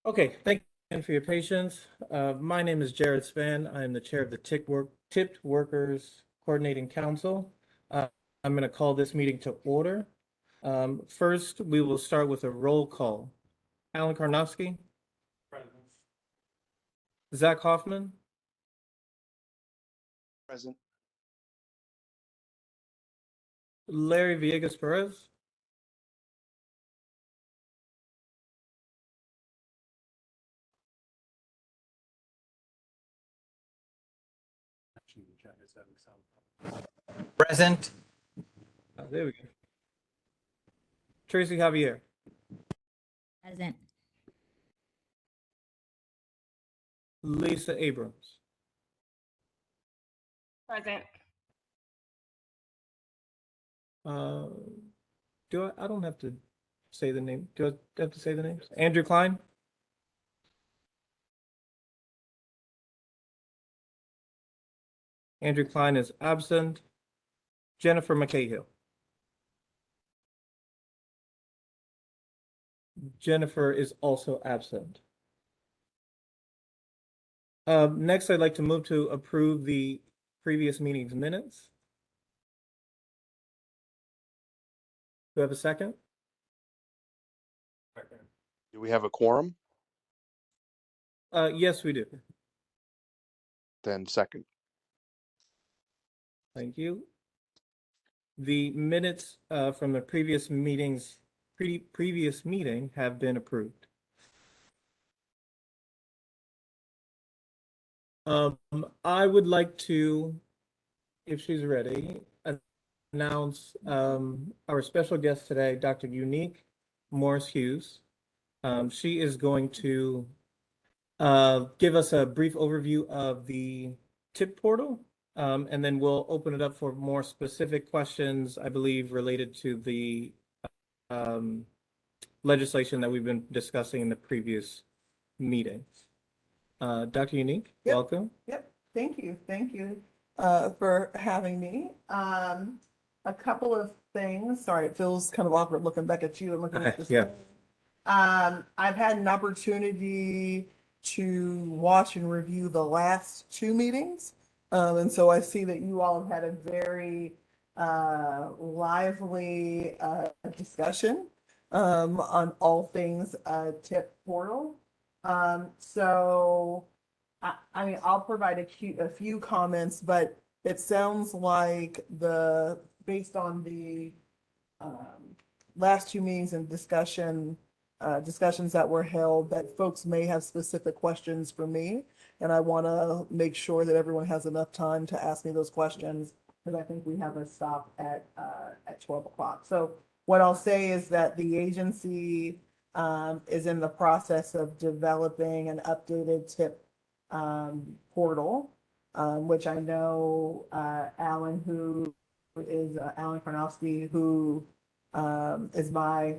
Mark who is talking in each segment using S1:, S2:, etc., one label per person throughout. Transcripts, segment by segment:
S1: Okay, thank you for your patience. My name is Jared Span. I am the chair of the Tipped Workers Coordinating Council. I'm going to call this meeting to order. First, we will start with a roll call. Alan Karnofsky. Present. Zach Hoffman.
S2: Present.
S1: Larry Villegas Perez.
S3: Present.
S1: There we go. Tracy Javier.
S4: Present.
S1: Lisa Abrams.
S5: Present.
S1: I don't have to say the name. Do I have to say the names? Andrew Klein. Andrew Klein is absent. Jennifer McCahill. Jennifer is also absent. Next, I'd like to move to approve the previous meeting's minutes. Do I have a second?
S2: Do we have a quorum?
S1: Yes, we do.
S2: Then second.
S1: Thank you. The minutes from the previous meeting have been approved. I would like to, if she's ready, announce our special guest today, Dr. Unique Morris Hughes. She is going to give us a brief overview of the TIP portal, and then we'll open it up for more specific questions, I believe, related to the legislation that we've been discussing in the previous meetings. Dr. Unique,
S6: Yep.
S1: welcome.
S6: Yep, thank you for having me. A couple of things. Sorry, it feels kind of awkward looking back at you and looking at this.
S1: Yeah.
S6: I've had an opportunity to watch and review the last two meetings. And so I see that you all have had a very lively discussion on all things TIP portal. So I mean, I'll provide a few comments, but it sounds like based on the last two meetings and discussions that were held, that folks may have specific questions for me. And I want to make sure that everyone has enough time to ask me those questions, because I think we have a stop at 12 o'clock. So what I'll say is that the agency is in the process of developing an updated TIP portal, which I know Alan, who is Alan Karnofsky, who is my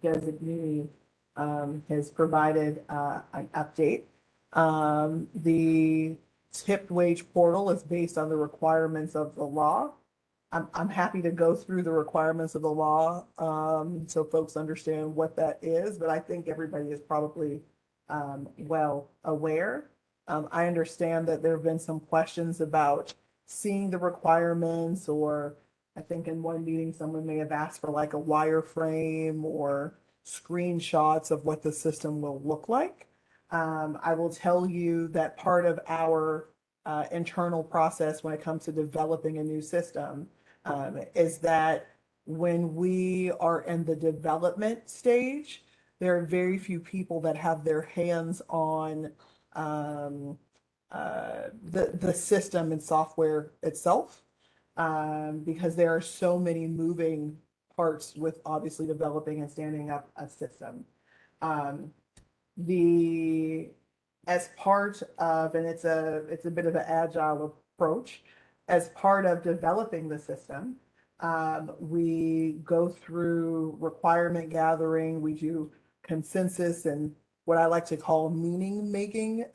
S6: designee, has provided an update. The TIP wage portal is based on the requirements of the law. I'm happy to go through the requirements of the law so folks understand what that is, but I think everybody is probably well aware. I understand that there have been some questions about seeing the requirements, or I think in one meeting someone may have asked for like a wireframe or screenshots of what the system will look like. I will tell you that part of our internal process when it comes to developing a new system is that when we are in the development stage, there are very few people that have their hands on the system and software itself, because there are so many moving parts with obviously developing and standing up a system. As part of, and it's a bit of an agile approach, as part of developing the system, we go through requirement gathering, we do consensus and what I like to call meaning-making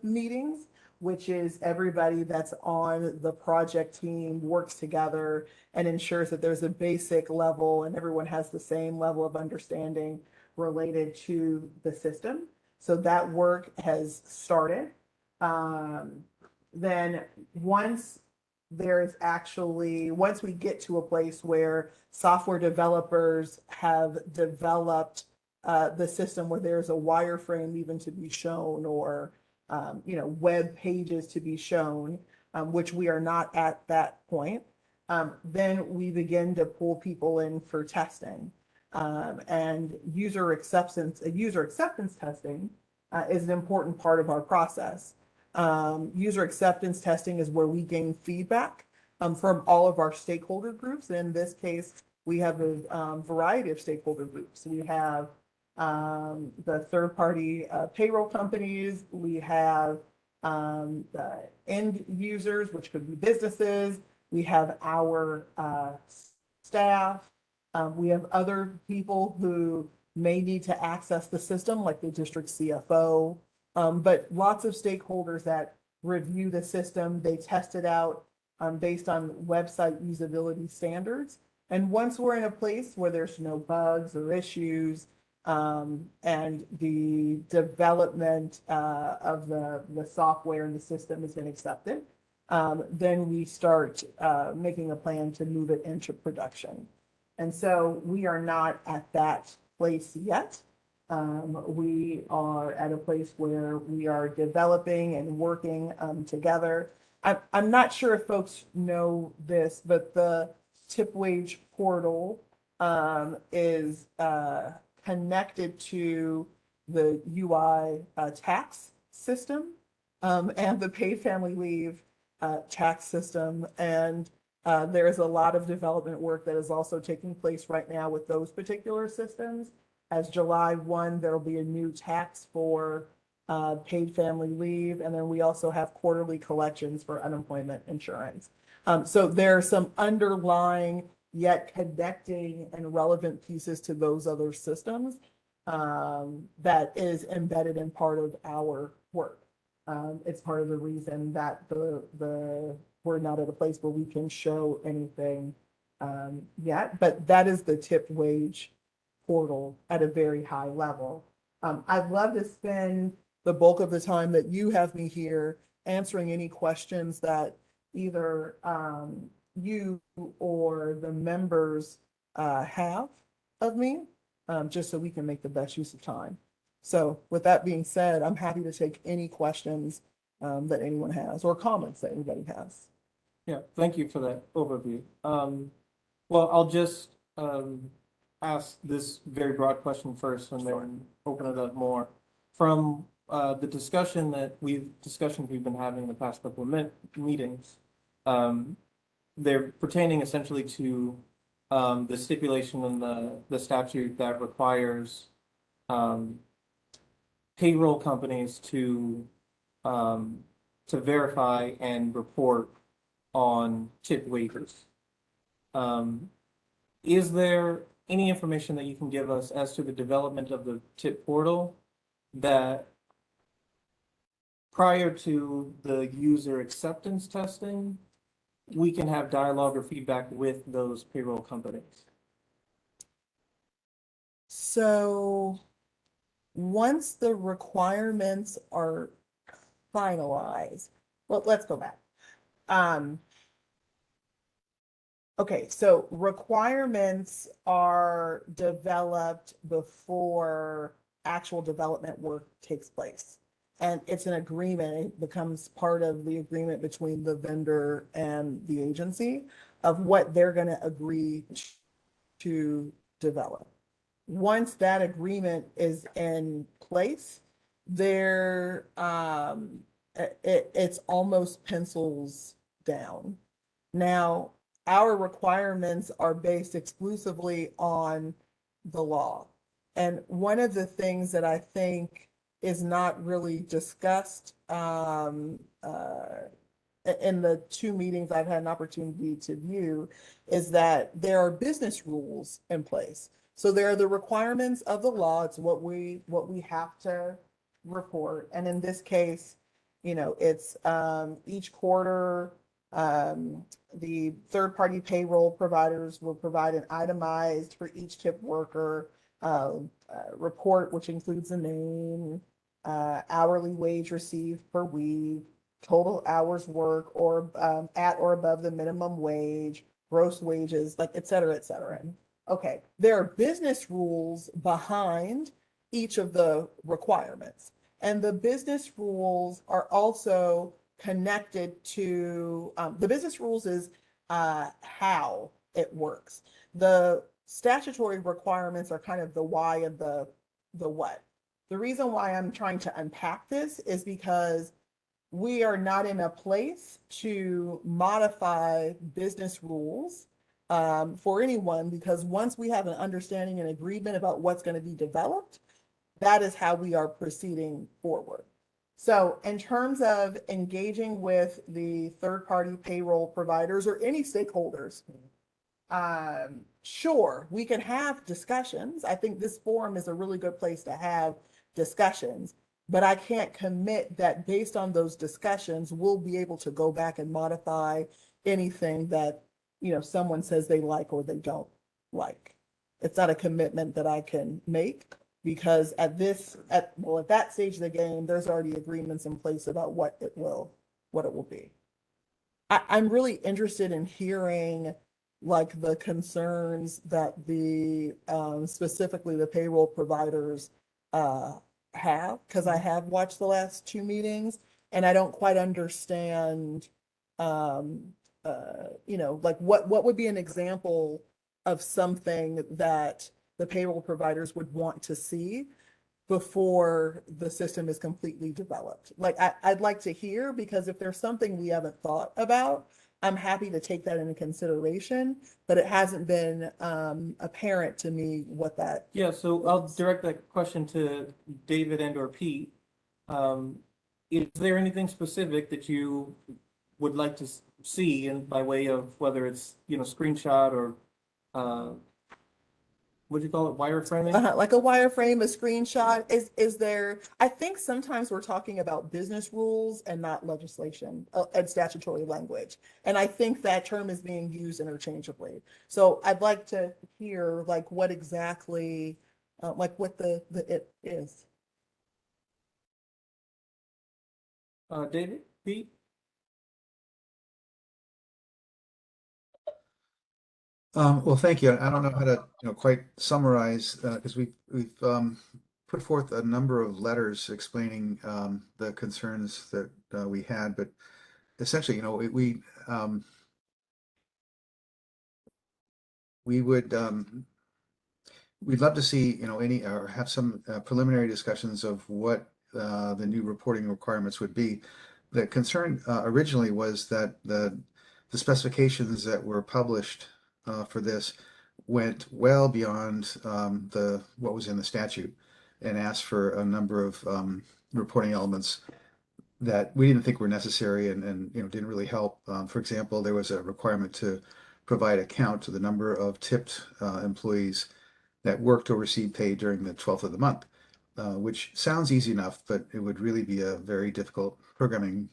S6: meetings, which is everybody that's on the project team works together and ensures that there's a basic level and everyone has the same level of understanding related to the system. So that work has started. Then once once we get to a place where software developers have developed the system where there's a wireframe even to be shown or web pages to be shown, which we are not at that point, then we begin to pull people in for testing. And user acceptance testing is an important part of our process. User acceptance testing is where we gain feedback from all of our stakeholder groups. In this case, we have a variety of stakeholder groups. We have the third-party payroll companies. We have the end users, which could be businesses. We have our staff. We have other people who may need to access the system, like the district CFO, but lots of stakeholders that review the system. They test it out based on website usability standards. And once we're in a place where there's no bugs or issues, and the development of the software and the system has been accepted, then we start making a plan to move it into production. And so we are not at that place yet. We are at a place where we are developing and working together. I'm not sure if folks know this, but the TipWage portal is connected to the UI tax system and the paid family leave tax system. And there is a lot of development work that is also taking place right now with those particular systems. As July 1, there will be a new tax for paid family leave. And then we also have quarterly collections for unemployment insurance. So there are some underlying yet connecting and relevant pieces to those other systems that is embedded in part of our work. It's part of the reason that we're not at a place where we can show anything yet, but that is the TipWage portal at a very high level. I'd love to spend the bulk of the time that you have me here answering any questions that either you or the members have of me, just so we can make the best use of time. So with that being said, I'm happy to take any questions that anyone has or comments that anybody has.
S1: Yeah, thank you for that overview. Well, I'll just ask this very broad question first and then open it up more. From the discussions we've been having in the past couple of meetings, they're pertaining essentially to the stipulation in the statute that requires payroll companies to verify and report on tip waivers. Is there any information that you can give us as to the development of the tip portal that prior to the user acceptance testing, we can have dialogue or feedback with those payroll companies?
S6: So once the requirements are finalized, well, let's go back. Okay, so requirements are developed before actual development work takes place. And it's an agreement, it becomes part of the agreement between the vendor and the agency of what they're going to agree to develop. Once that agreement is in place, it's almost pencils down. Now, our requirements are based exclusively on the law. And one of the things that I think is not really discussed in the two meetings I've had an opportunity to view is that there are business rules in place. So there are the requirements of the law. It's what we have to report. And in this case, it's each quarter, the third-party payroll providers will provide an itemized for each tip worker report, which includes a name, hourly wage received per week, total hours work or at or above the minimum wage, gross wages, like et cetera, et cetera. Okay, there are business rules behind each of the requirements. And the business rules are also connected to, the business rules is how it works. The statutory requirements are kind of the why and the what. The reason why I'm trying to unpack this is because we are not in a place to modify business rules for anyone, because once we have an understanding and agreement about what's going to be developed, that is how we are proceeding forward. So in terms of engaging with the third-party payroll providers or any stakeholders, sure, we can have discussions. I think this forum is a really good place to have discussions, but I can't commit that based on those discussions, we'll be able to go back and modify anything that, someone says they like or they don't like. It's not a commitment that I can make, because at that stage of the game, there's already agreements in place about what it will be. I'm really interested in hearing like the concerns that the specifically the payroll providers have, because I have watched the last two meetings and I don't quite understand like what would be an example of something that the payroll providers would want to see before the system is completely developed. Like I'd like to hear, because if there's something we haven't thought about, I'm happy to take that into consideration, but it hasn't been apparent to me what that.
S1: Yeah, so I'll direct that question to David and or Pete. Is there anything specific that you would like to see, and by way of whether it's, screenshot or what do you call it, wireframing?
S6: Like a wireframe, a screenshot, is there, I think sometimes we're talking about business rules and not legislation and statutory language. And I think that term is being used interchangeably. So I'd like to hear like what exactly, like what the it is.
S1: David, Pete?
S3: Well, thank you. I don't know how to, quite summarize, because we've put forth a number of letters explaining the concerns that we had, but essentially, we would we'd love to see, any or have some preliminary discussions of what the new reporting requirements would be. The concern originally was that the specifications that were published for this went well beyond what was in the statute, and asked for a number of reporting elements that we didn't think were necessary and didn't really help. For example, there was a requirement to provide a count to the number of tipped employees that worked or received pay during the 12th of the month, which sounds easy enough, but it would really be a very difficult programming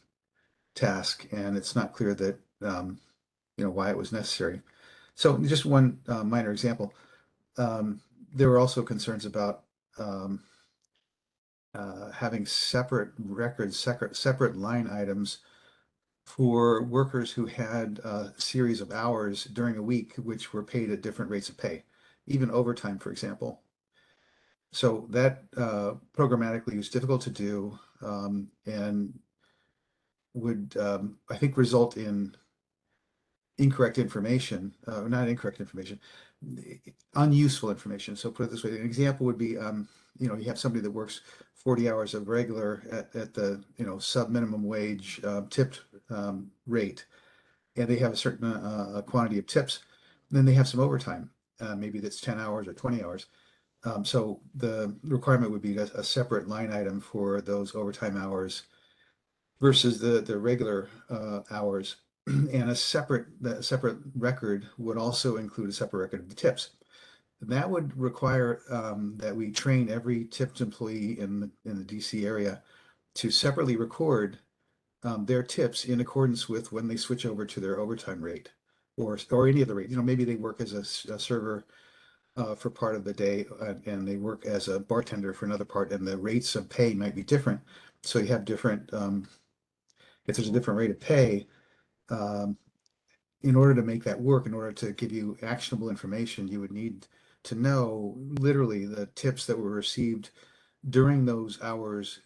S3: task, and it's not clear that why it was necessary. So just one minor example. There were also concerns about having separate records, separate line items for workers who had a series of hours during a week, which were paid at different rates of pay, even overtime, for example. So that programmatically was difficult to do, and would, I think, result in incorrect information, not incorrect information, unuseful information. So put it this way, an example would be, you have somebody that works 40 hours of regular at the, sub minimum wage tipped rate, and they have a certain quantity of tips. Then they have some overtime, maybe that's 10 hours or 20 hours. So the requirement would be a separate line item for those overtime hours versus the regular hours. And a separate record would also include a separate record of the tips. That would require that we train every tipped employee in the DC area to separately record their tips in accordance with when they switch over to their overtime rate or any other rate. Maybe they work as a server for part of the day, and they work as a bartender for another part, and the rates of pay might be different. So you have different, if there's a different rate of pay, um, in order to make that work, in order to give you actionable information, you would need to know literally the tips that were received during those hours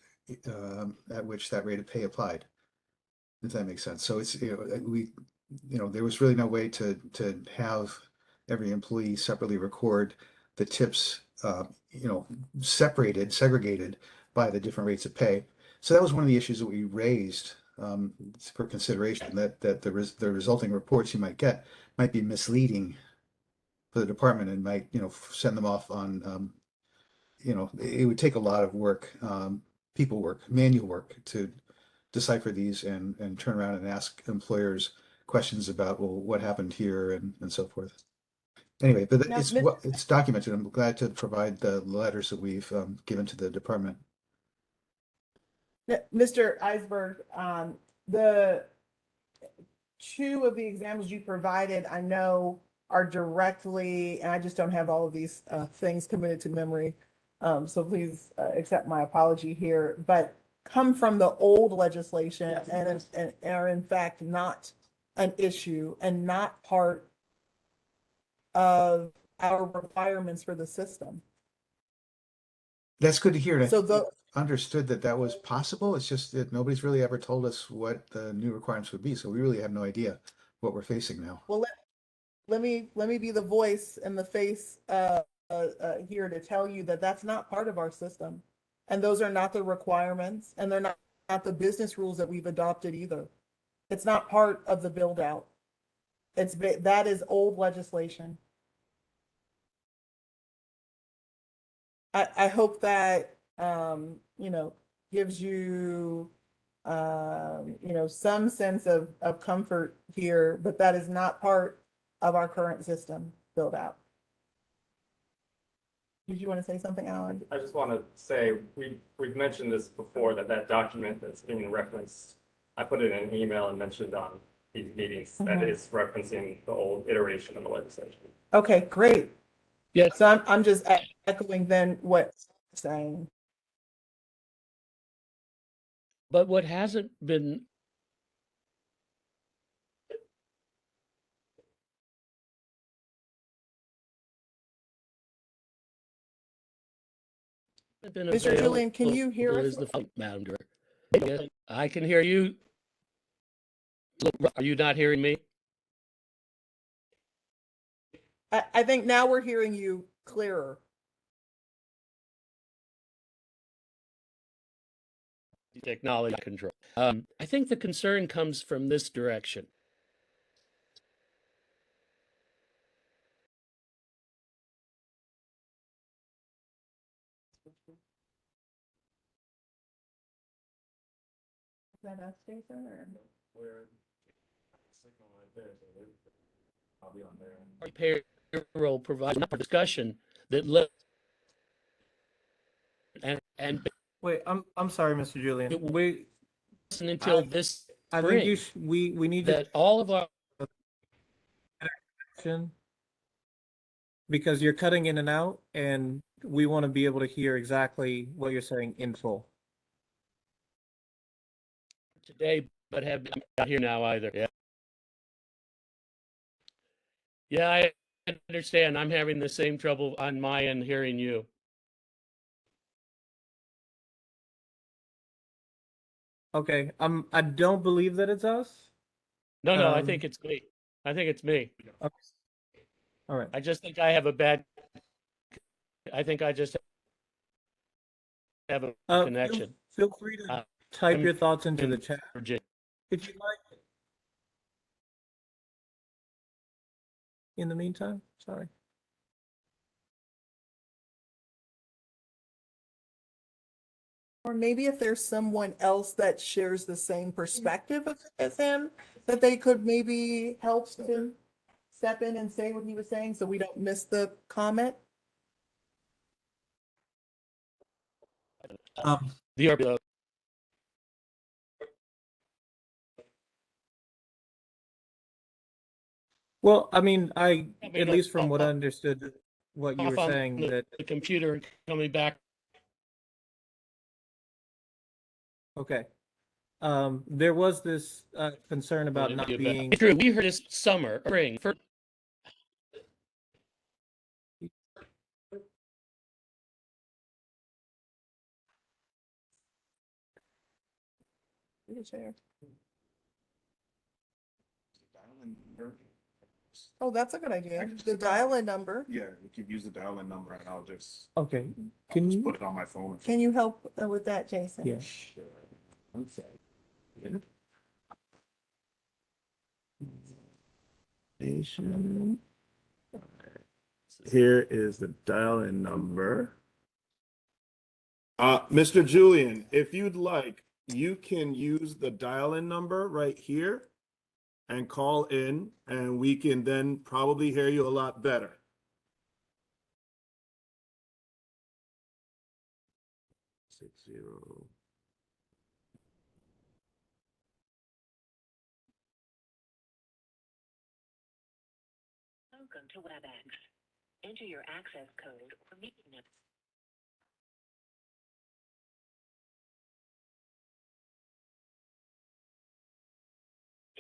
S3: at which that rate of pay applied. If that makes sense. So it's, there was really no way to have every employee separately record the tips, segregated by the different rates of pay. So that was one of the issues that we raised for consideration, that the resulting reports you might get might be misleading for the department and might, send them off on, it would take a lot of work, people work, manual work to decipher these and turn around and ask employers questions about, well, what happened here and so forth. Anyway, but
S6: Now,
S3: it's documented. I'm glad to provide the letters that we've given to the department.
S6: Mr. Eisberg, the two of the examples you provided, I know are directly, and I just don't have all of these things committed to memory. So please accept my apology here, but come from the old legislation and are in fact not an issue and not part of our requirements for the system.
S3: That's good to hear. And I
S6: So
S3: think we understood that that was possible. It's just that nobody's really ever told us what the new requirements would be. So we really have no idea what we're facing now.
S6: well, let me be the voice and the face here to tell you that that's not part of our system, and those are not the requirements, and they're not the business rules that we've adopted either. It's not part of the build out. That is old legislation. I hope that gives you some sense of comfort here, but that is not part of our current system build out. Did you want to say something, Alan?
S5: I just want to say, we've mentioned this before, that document that's being referenced, I put it in an email and mentioned on these meetings, that is referencing the old iteration of the legislation.
S6: Okay, great.
S7: Yes.
S6: So I'm just echoing then what you're saying.
S7: But what hasn't been
S6: Mr. Julian, can you hear
S7: available
S6: us?
S7: is the phone, Madam Director. Yes, I can hear you. Are you not hearing me?
S6: I think now we're hearing you clearer.
S7: Technology control. I think the concern comes from this direction.
S6: Is that us, Jason, or?
S5: I'll be on there.
S7: Payroll provides a discussion that let and
S1: Wait, I'm sorry, Mr. Julian. We,
S7: until this
S1: I think
S7: spring
S1: you we need to
S7: that all of our
S1: action because you're cutting in and out, and we want to be able to hear exactly what you're saying in full.
S7: today, but have not here now either. Yeah. Yeah, I understand. I'm having the same trouble on my end hearing you.
S1: Okay, I don't believe that it's us.
S7: No, I
S1: Um,
S7: think it's me. I think it's me.
S1: Okay. All right.
S7: I just think I have a bad. I think I just have a
S1: Feel-
S7: connection.
S1: Feel free to
S7: Uh,
S1: type
S7: I'm
S1: your thoughts into
S7: in
S1: the chat
S7: Virginia.
S1: if you'd like. In the meantime, sorry.
S6: Or maybe if there's someone else that shares the same perspective as him, that they could maybe help to step in and say what he was saying so we don't miss the comment.
S7: The
S1: Well, I mean, at
S7: mean,
S1: least from what I understood, what you
S7: off
S1: were
S7: on
S1: saying, that,
S7: the computer and coming back.
S1: okay. There was this concern about not being,
S7: Drew, we heard this summer, spring, for
S6: Oh, that's a good idea. The dial-in number.
S8: Yeah, you can use the dial-in number and I'll just,
S1: okay,
S8: I'll
S1: can
S8: just
S1: you,
S8: put it on my phone.
S6: Can you help with that, Jason?
S1: yeah,
S8: Station. Here is the dial-in number. Mr. Julian, if you'd like, you can use the dial-in number right here and call in, and we can then probably hear you a lot better. Six zero.
S9: Welcome to WebEx. Enter your access code or meeting number.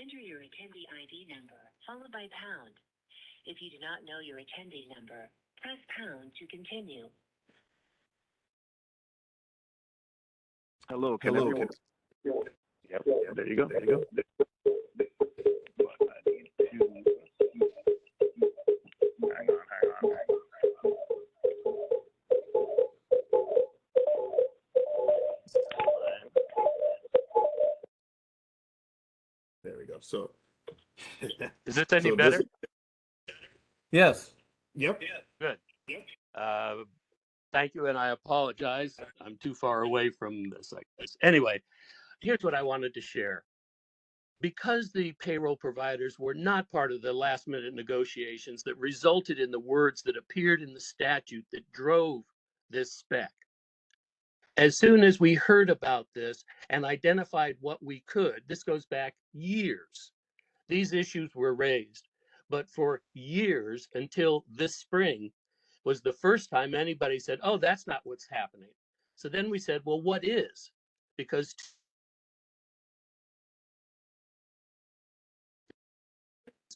S9: Enter your attendee ID number, followed by pound. If you do not know your attendee number, press pound to continue.
S2: Hello, can
S8: Hello.
S2: everyone? Yep, yeah, there you go, there you go. But I need to- hang on.
S8: There we go. So.
S2: Is this any
S8: So
S2: better?
S1: yes.
S8: Yep.
S2: Good.
S7: thank you, and I apologize. I'm too far away from this like this. Anyway, here's what I wanted to share. Because the payroll providers were not part of the last minute negotiations that resulted in the words that appeared in the statute that drove this spec. As soon as we heard about this and identified what we could, this goes back years, these issues were raised. But for years until this spring was the first time anybody said, oh, that's not what's happening. So then we said, well, what is? Because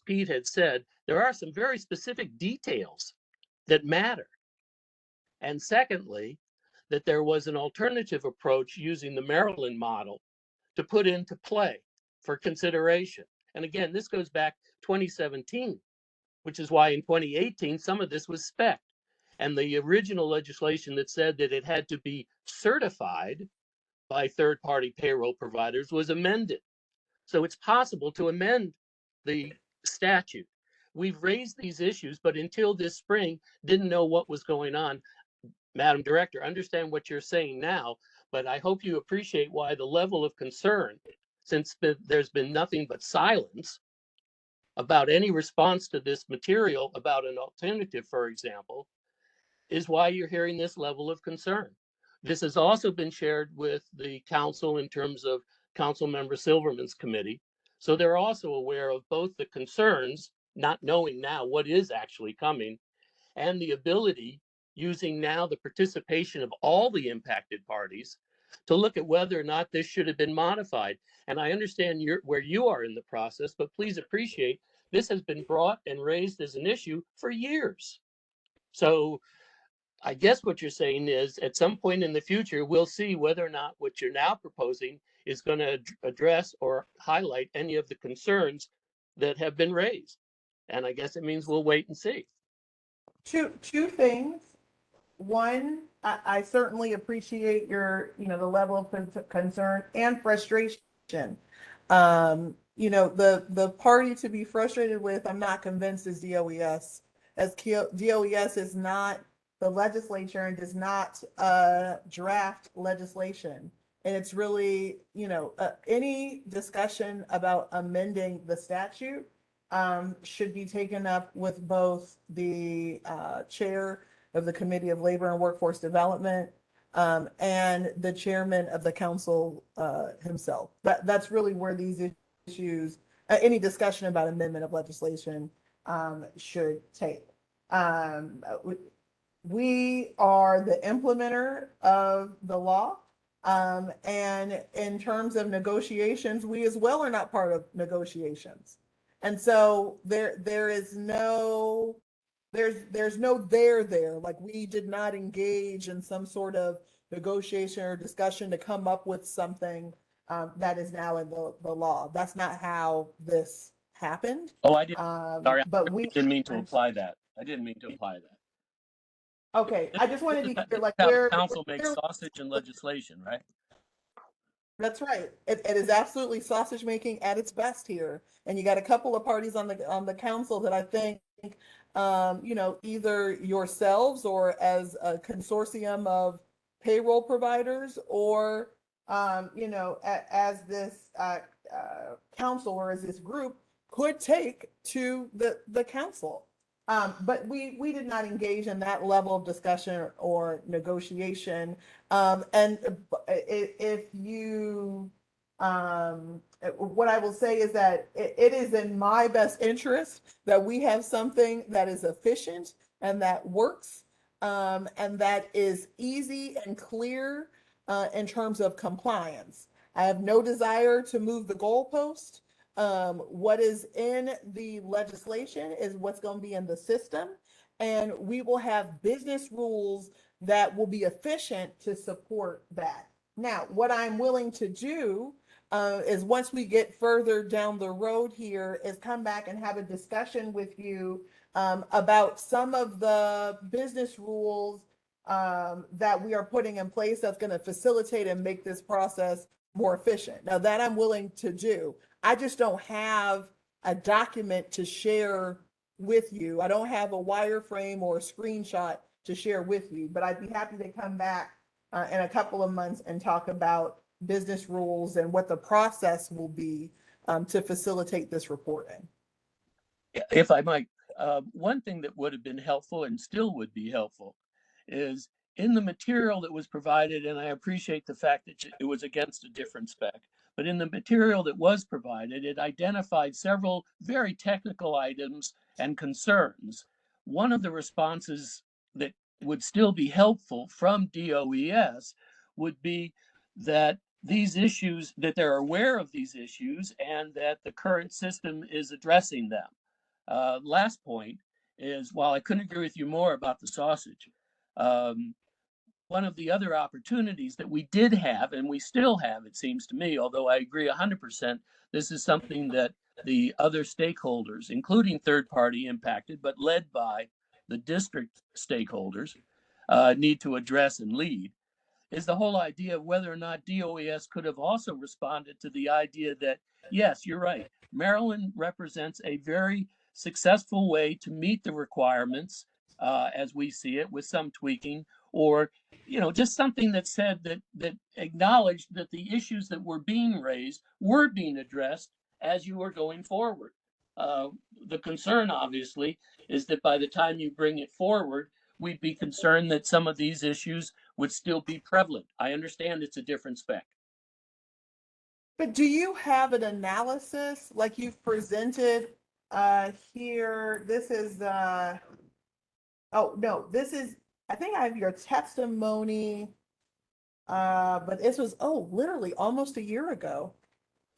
S7: Pete had said, there are some very specific details that matter. And secondly, that there was an alternative approach using the Maryland model to put into play for consideration. And again, this goes back 2017, which is why in 2018, some of this was spec. And the original legislation that said that it had to be certified by third-party payroll providers was amended. So it's possible to amend the statute. We've raised these issues, but until this spring, didn't know what was going on. Madam Director, understand what you're saying now, but I hope you appreciate why the level of concern, since there's been nothing but silence about any response to this material about an alternative, for example, is why you're hearing this level of concern. This has also been shared with the council in terms of Council Member Silverman's committee. So they're also aware of both the concerns, not knowing now what is actually coming, and the ability, using now the participation of all the impacted parties, to look at whether or not this should have been modified. And I understand where you are in the process, but please appreciate this has been brought and raised as an issue for years. So I guess what you're saying is at some point in the future, we'll see whether or not what you're now proposing is going to address or highlight any of the concerns that have been raised. And I guess it means we'll wait and see.
S6: Two things. One, I certainly appreciate your, the level of concern and frustration. The party to be frustrated with, I'm not convinced is DOES. As DOES is not the legislature and does not draft legislation. And it's really, any discussion about amending the statute should be taken up with both the chair of the Committee of Labor and Workforce Development and the chairman of the council himself. That's really where these issues, any discussion about amendment of legislation should take. We are the implementer of the law. And in terms of negotiations, we as well are not part of negotiations. And so there's no there, like we did not engage in some sort of negotiation or discussion to come up with something that is now in the law. That's not how this happened.
S7: Oh, I didn't, sorry,
S6: But
S7: I
S6: we
S7: didn't mean to apply that. I didn't mean to apply that.
S6: okay, I just want to be clear, like
S7: How
S6: we're
S7: council makes sausage and legislation, right?
S6: that's right. It is absolutely sausage making at its best here. And you got a couple of parties on the council that I think either yourselves or as a consortium of payroll providers or as this council or as this group could take to the council. But we did not engage in that level of discussion or negotiation. And if you, what I will say is that it is in my best interest that we have something that is efficient and that works, and that is easy and clear in terms of compliance. I have no desire to move the goalpost. What is in the legislation is what's going to be in the system. And we will have business rules that will be efficient to support that. Now, what I'm willing to do is once we get further down the road here is come back and have a discussion with you about some of the business rules that we are putting in place that's going to facilitate and make this process more efficient. Now that I'm willing to do. I just don't have a document to share with you. I don't have a wireframe or a screenshot to share with you, but I'd be happy to come back in a couple of months and talk about business rules and what the process will be to facilitate this reporting.
S7: If I might, one thing that would have been helpful and still would be helpful is in the material that was provided, and I appreciate the fact that it was against a different spec, but in the material that was provided, it identified several very technical items and concerns. One of the responses that would still be helpful from DOES would be that these issues, that they're aware of these issues and that the current system is addressing them. Last point is, while I couldn't agree with you more about the sausage, one of the other opportunities that we did have, and we still have, it seems to me, although I agree 100%, this is something that the other stakeholders, including third-party impacted, but led by the district stakeholders, need to address and lead, is the whole idea of whether or not DOES could have also responded to the idea that, yes, you're right, Maryland represents a very successful way to meet the requirements as we see it, with some tweaking, or just something that said that acknowledged that the issues that were being raised were being addressed as you were going forward. The concern, obviously, is that by the time you bring it forward, we'd be concerned that some of these issues would still be prevalent. I understand it's a different spec.
S6: But do you have an analysis like you've presented here? This is oh no, this is, I think I have your testimony, but this was, literally almost a year ago.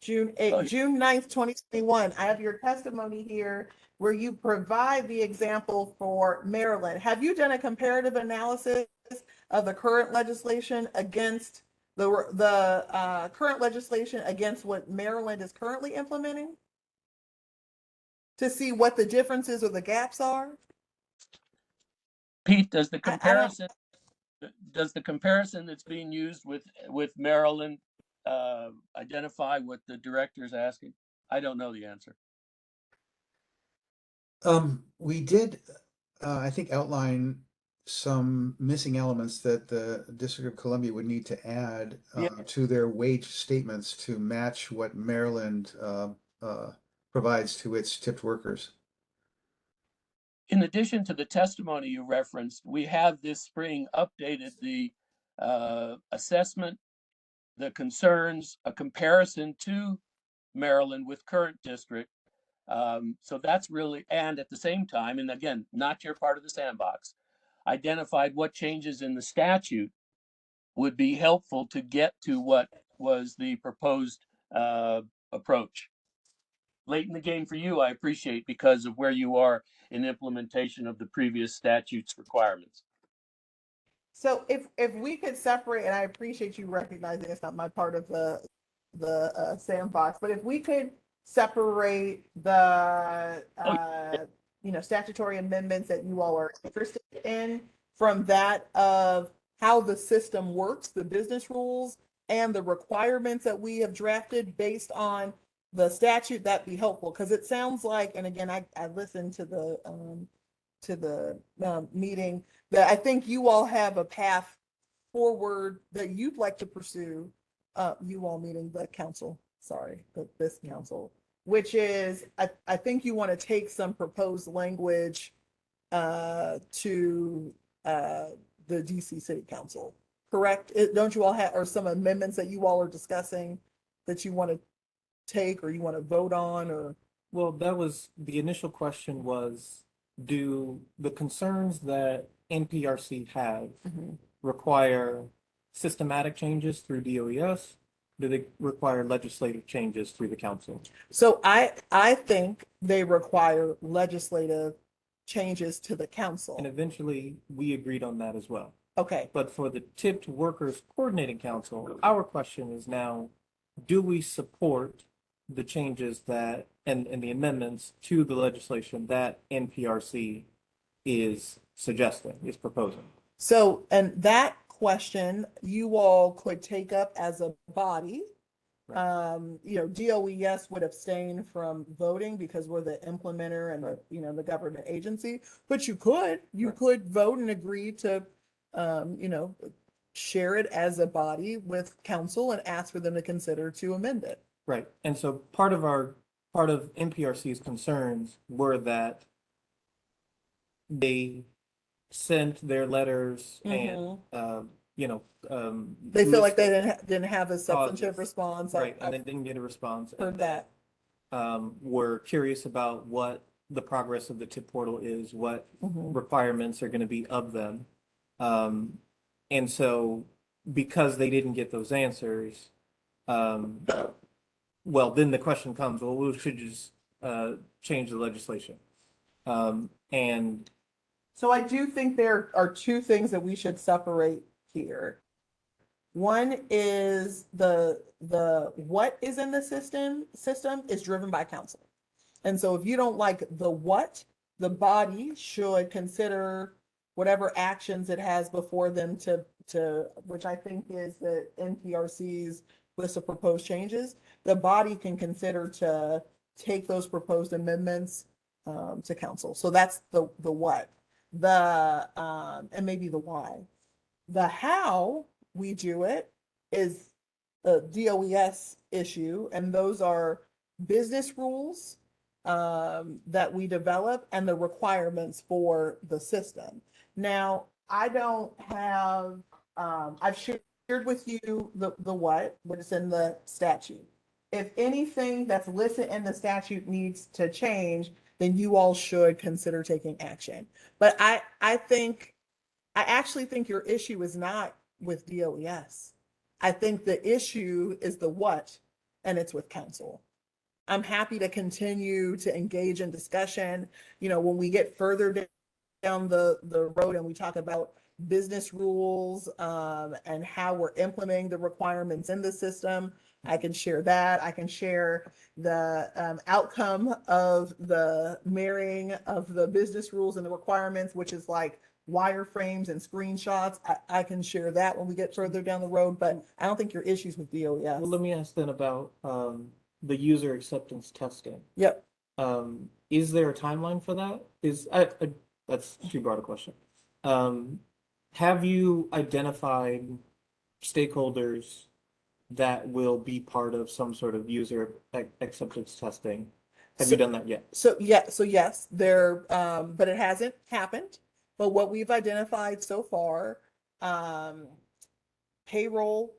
S6: June 9th, 2021. I have your testimony here where you provide the example for Maryland. Have you done a comparative analysis of the current legislation against the current legislation against what Maryland is currently implementing to see what the differences or the gaps are?
S7: Pete, does the comparison that's being used with Maryland identify what the director is asking? I don't know the answer.
S3: We did, I think, outline some missing elements that the District of Columbia would need to add to their wage statements to match what Maryland provides to its tipped workers.
S7: In addition to the testimony you referenced, we have this spring updated the assessment, the concerns, a comparison to Maryland with current district, So that's really, and at the same time, and again, not your part of the sandbox, identified what changes in the statute would be helpful to get to what was the proposed approach. Late in the game for you, I appreciate, because of where you are in implementation of the previous statute's requirements.
S6: So if we could separate, and I appreciate you recognizing it's not my part of the sandbox, but if we could separate the statutory amendments that you all are interested in from that of how the system works, the business rules, and the requirements that we have drafted based on the statute, that'd be helpful, because it sounds like, and again, I listened to the meeting, that I think you all have a path forward that you'd like to pursue, you all meaning the council, sorry, this council, which is, I think you want to take some proposed language to the DC City Council, correct? Don't you all have, or some amendments that you all are discussing that you want to take or you want to vote on, or?
S1: Well, that was, the initial question was, do the concerns that NPRC have require systematic changes through DOES? Do they require legislative changes through the council?
S6: So I think they require legislative changes to the council.
S1: And eventually, we agreed on that as well.
S6: Okay,
S1: But for the Tipped Workers Coordinating Council, our question is now, do we support the changes that, and the amendments to the legislation that NPRC is suggesting, is proposing?
S6: so, and that question you all could take up as a body. DOES would abstain from voting because we're the implementer and the government agency, but you could vote and agree to, share it as a body with council and ask for them to consider to amend it.
S1: Right. And so part of NPRC's concerns were that they sent their letters and,
S6: They feel like they didn't have a substantive
S1: Causes.
S6: response.
S1: Right, and then didn't get a response.
S6: Heard that.
S1: We're curious about what the progress of the tip portal is, what requirements are going to be of them. And so because they didn't get those answers, well, then the question comes, well, we should just change the legislation. And
S6: So I do think there are two things that we should separate here. One is the what is in the system is driven by council. And so if you don't like the what, the body should consider whatever actions it has before them to which I think is the NPRC's list of proposed changes. The body can consider to take those proposed amendments to council. So that's the what. And maybe the why. The how we do it is a DOES issue, and those are business rules that we develop and the requirements for the system. Now, I don't have, I've shared with you the what is in the statute. If anything that's listed in the statute needs to change, then you all should consider taking action. But I actually think your issue is not with DOES. I think the issue is the what, and it's with council. I'm happy to continue to engage in discussion. When we get further down the road and we talk about business rules and how we're implementing the requirements in the system, I can share that. I can share the outcome of the marrying of the business rules and the requirements, which is like wireframes and screenshots. I can share that when we get further down the road, but I don't think your issues with DOES.
S1: well, let me ask then about the user acceptance testing.
S6: Yep.
S1: Is there a timeline for that? That's too broad a question. Have you identified stakeholders that will be part of some sort of user acceptance testing? Have you done that yet?
S6: So yes, there, but it hasn't happened. But what we've identified so far, payroll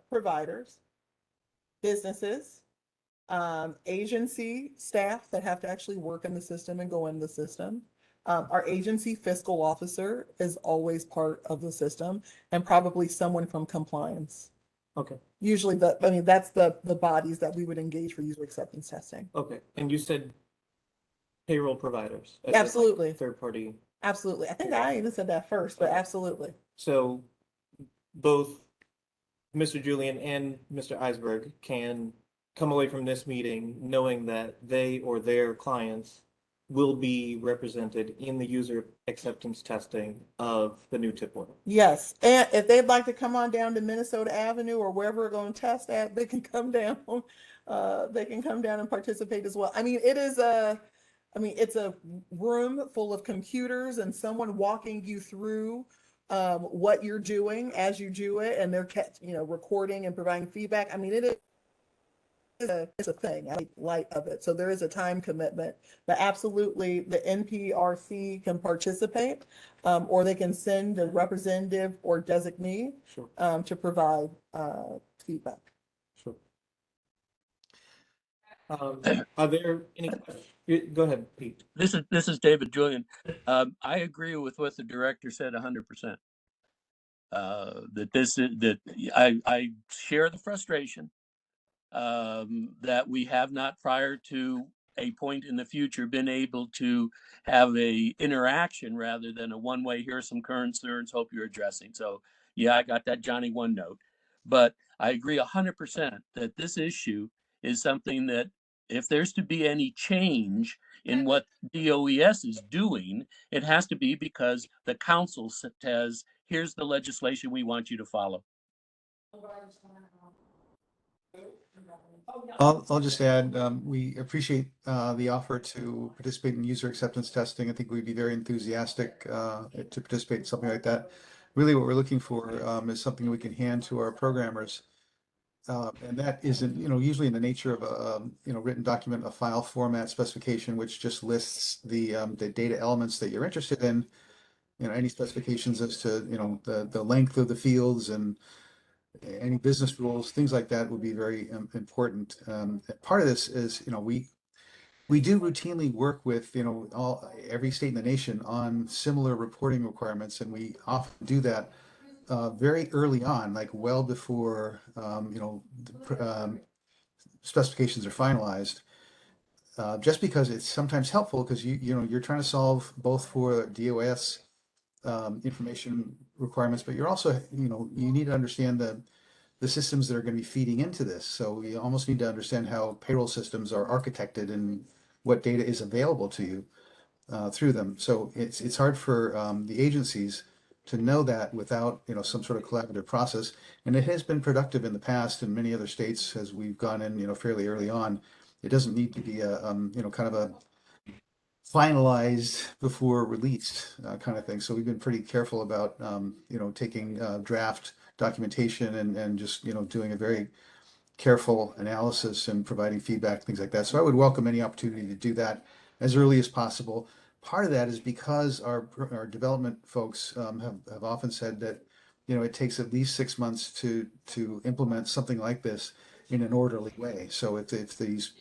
S6: providers, businesses, agency staff that have to actually work in the system and go in the system. Our agency fiscal officer is always part of the system, and probably someone from compliance.
S1: Okay,
S6: Usually that's the bodies that we would engage for user acceptance testing.
S1: okay. And you said payroll providers.
S6: Absolutely.
S1: Third party.
S6: Absolutely. I think I even said that first, but absolutely.
S1: So both Mr. Julian and Mr. Eisberg can come away from this meeting knowing that they or their clients will be represented in the user acceptance testing of the new tip order.
S6: Yes, and if they'd like to come on down to Minnesota Avenue or wherever we're going to test at, they can come down. They can come down and participate as well. I mean, it's a room full of computers and someone walking you through what you're doing as you do it, and they're recording and providing feedback. I mean, it's a thing. I like light of it. So there is a time commitment, but absolutely the NPRC can participate, or they can send a representative or designee
S1: Sure.
S6: to provide feedback.
S1: Sure. Are there any questions? Go ahead, Pete.
S7: This is David Julian. I agree with what the director said 100%. That I share the frustration that we have not, prior to a point in the future, been able to have a interaction rather than a one-way, here's some concerns, hope you're addressing. So yeah, I got that Johnny one note, but I agree 100% that this issue is something that if there's to be any change in what DOES is doing, it has to be because the council says, here's the legislation we want you to follow.
S3: I'll just add, we appreciate the offer to participate in user acceptance testing. I think we'd be very enthusiastic to participate in something like that. Really what we're looking for is something we can hand to our programmers. And that isn't, usually in the nature of a, written document, a file format specification, which just lists the data elements that you're interested in, any specifications as to, the length of the fields and any business rules, things like that would be very important. Part of this is, we do routinely work with, every state in the nation on similar reporting requirements, and we often do that very early on, like well before, specifications are finalized. Just because it's sometimes helpful because you're trying to solve both for DOS information requirements, but you're also, you need to understand the systems that are going to be feeding into this. So you almost need to understand how payroll systems are architected and what data is available to you through them. So it's hard for the agencies to know that without some sort of collaborative process. And it has been productive in the past in many other states as we've gone in fairly early on. It doesn't need to be a kind of a finalized before released kind of thing. So we've been pretty careful about taking draft documentation and just doing a very careful analysis and providing feedback, things like that. So I would welcome any opportunity to do that as early as possible. Part of that is because our development folks have often said that it takes at least 6 months to implement something like this in an orderly way. So if these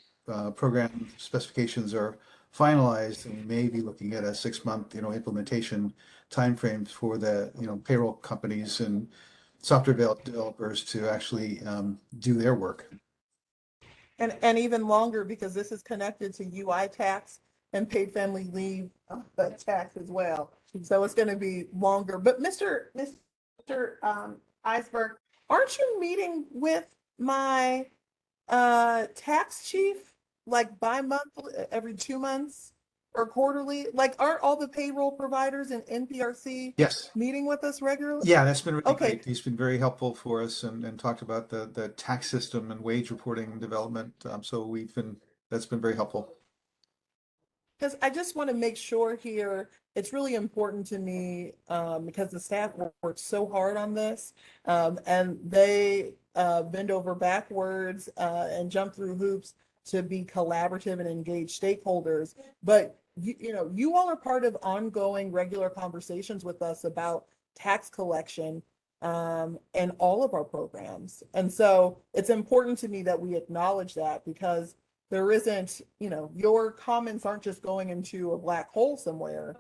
S3: program specifications are finalized, and we may be looking at a 6-month implementation timeframe for the payroll companies and software developers to actually do their work.
S6: And even longer, because this is connected to UI tax and paid family leave tax as well. So it's going to be longer. But Mr. Eisberg, aren't you meeting with my tax chief like bi-monthly, every 2 months or quarterly? Like, aren't all the payroll providers in NPRC
S3: Yes.
S6: meeting with us regularly?
S3: Yeah, that's been really
S6: Okay.
S3: great. He's been very helpful for us and talked about the tax system and wage reporting development. So that's been very helpful.
S6: Because I just want to make sure here, it's really important to me because the staff worked so hard on this and they bend over backwards and jump through hoops to be collaborative and engage stakeholders. But you all are part of ongoing regular conversations with us about tax collection. in all of our programs. And so it's important to me that we acknowledge that, because there isn't, your comments aren't just going into a black hole somewhere.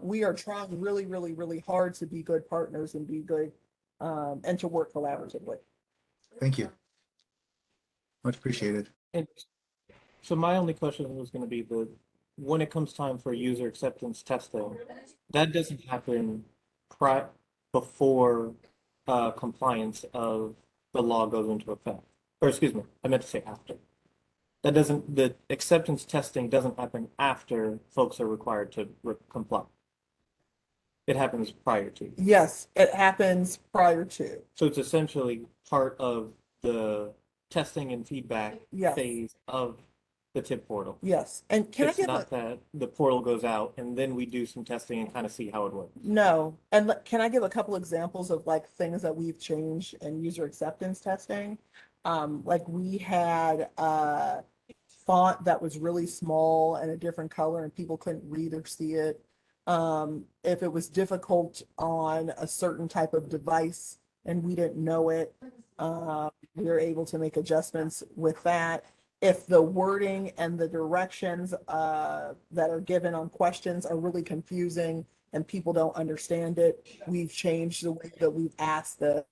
S6: We are trying really, really, really hard to be good partners and be good, and to work collaboratively.
S3: Thank you. Much appreciated.
S1: And so my only question was going to be when it comes time for user acceptance testing, that doesn't happen before compliance of the law goes into effect. Or excuse me, I meant to say after. The acceptance testing doesn't happen after folks are required to comply. It happens prior to.
S6: Yes, it happens prior to.
S1: So it's essentially part of the testing and feedback
S6: Yes.
S1: phase of the TIP portal.
S6: Yes. And can
S1: It's
S6: I give
S1: not that the portal goes out and then we do some testing and kind of see how it works.
S6: No. And can I give a couple examples of like things that we've changed in user acceptance testing? Like we had a font that was really small and a different color and people couldn't read or see it. If it was difficult on a certain type of device and we didn't know it, we were able to make adjustments with that. If the wording and the directions that are given on questions are really confusing and people don't understand it, we've changed the way that we've asked the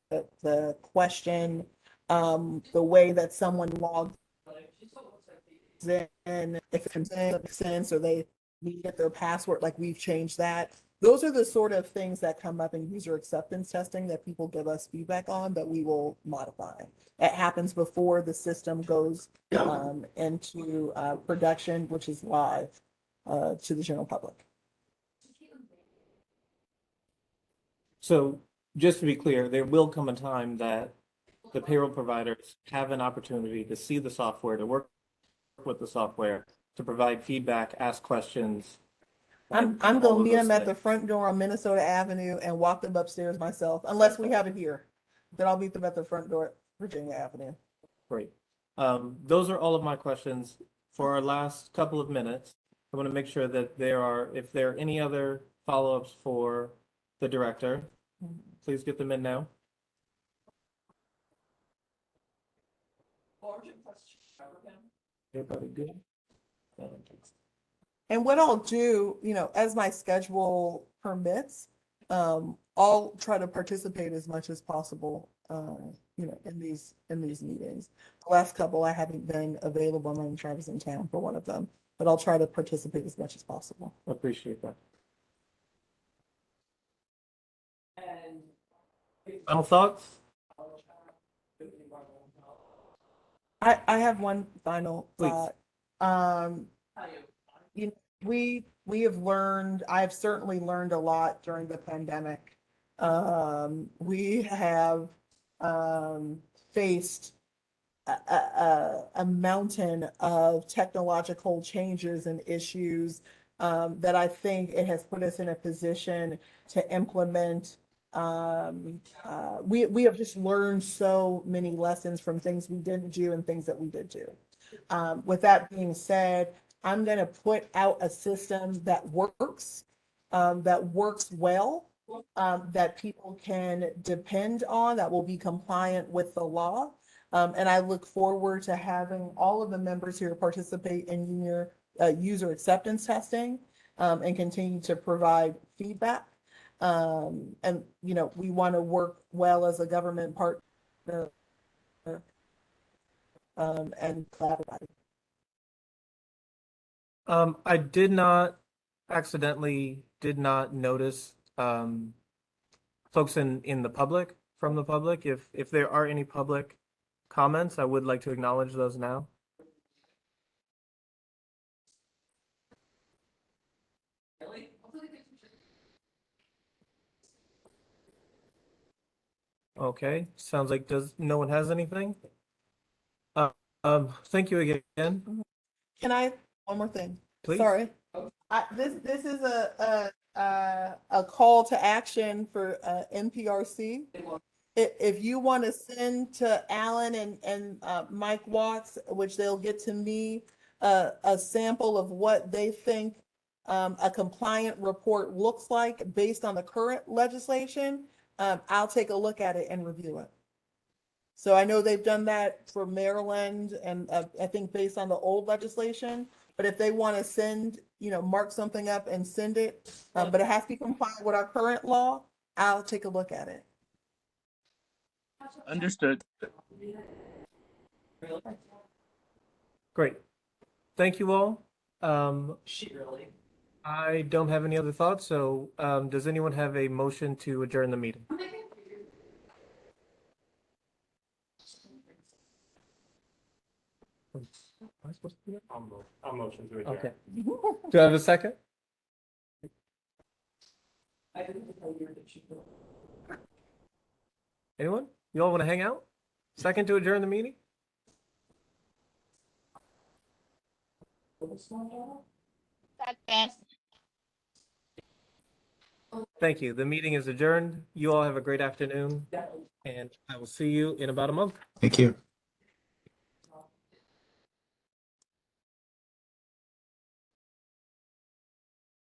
S6: question, the way that someone logs in, if it makes sense, or they need to get their password, like we've changed that. Those are the sort of things that come up in user acceptance testing that people give us feedback on that we will modify. It happens before the system goes into production, which is live to the general public.
S1: So just to be clear, there will come a time that the payroll providers have an opportunity to see the software, to work with the software, to provide feedback, ask questions.
S6: I'm
S1: all
S6: gonna
S1: of
S6: meet
S1: those
S6: them at the
S1: things.
S6: front door on Minnesota Avenue and walk them upstairs myself, unless we have it here. Then I'll meet them at the front door at Virginia Avenue.
S1: Great. Those are all of my questions. For our last couple of minutes, I want to make sure that if there are any other follow-ups for the director, please get them in now. Everybody good?
S6: And what I'll do, as my schedule permits, I'll try to participate as much as possible, in these meetings. The last couple, I haven't been available. I'm Travis in town for one of them, but I'll try to participate as much as possible.
S1: Appreciate that. Final thoughts?
S6: I have one final
S1: Please.
S6: thought. We have learned, I've certainly learned a lot during the pandemic. We have faced a mountain of technological changes and issues that I think it has put us in a position to implement. We have just learned so many lessons from things we didn't do and things that we did do. With that being said, I'm going to put out a system that works well, that people can depend on, that will be compliant with the law. And I look forward to having all of the members here participate in your user acceptance testing and continue to provide feedback. And, we want to work well as a government partner and collaborate.
S1: I accidentally did not notice folks in the public, from the public. If there are any public comments, I would like to acknowledge those now. Okay, sounds like no one has anything? Thank you again.
S6: Can I, one more thing?
S1: Please.
S6: Sorry. This is a call to action for NPRC. If you want to send to Alan and Mike Watts, which they'll get to me, a sample of what they think a compliant report looks like based on the current legislation, I'll take a look at it and review it. So I know they've done that for Maryland and I think based on the old legislation, but if they want to send, mark something up and send it, but it has to be compliant with our current law, I'll take a look at it.
S7: Understood.
S1: Great. Thank you all. I don't have any other thoughts, so does anyone have a motion to adjourn the meeting? Am I supposed to do that?
S5: I'll motion to adjourn.
S1: Okay. Do I have a second? Anyone? You all want to hang out? Second to adjourn the meeting?
S4: Second.
S1: Thank you. The meeting is adjourned. You all have a great afternoon, and I will see you in about a month.
S3: Thank you.